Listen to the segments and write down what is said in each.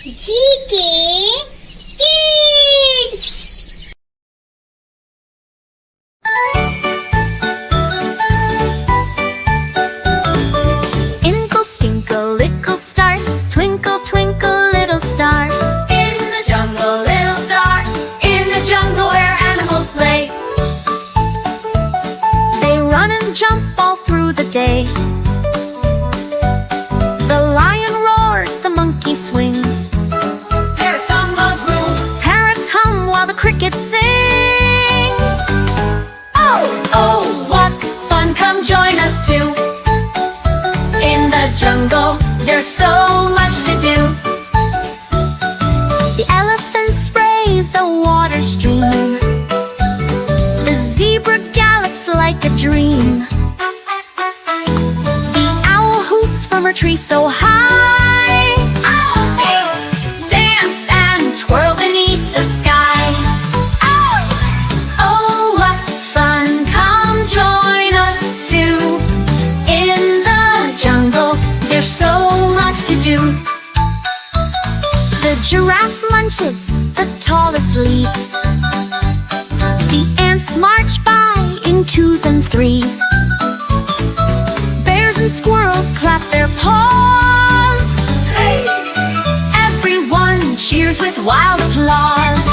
GK Kids! Inkle, stinkle, little star, twinkle, twinkle, little star. In the jungle, little star, in the jungle where animals play. They run and jump all through the day. The lion roars, the monkey swings. Parrots on the roof, parrots hum while the crickets sing. Oh, oh, what fun, come join us too. In the jungle, there's so much to do. The elephant sprays the water stream. The zebra gallops like a dream. The owl hoots from her tree so high. Hey, dance and twirl beneath the sky. Oh, what fun, come join us too. In the jungle, there's so much to do. The giraffe munches the tallest leaves. The ants march by in twos and threes. Bears and squirrels clap their paws. Everyone cheers with wild applause.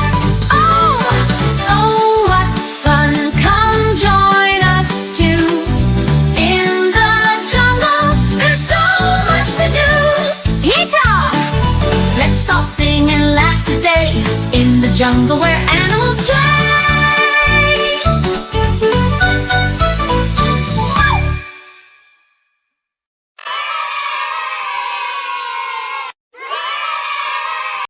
Oh, oh, what fun, come join us too. In the jungle, there's so much to do. Yeehaw! Let's all sing and laugh today. In the jungle where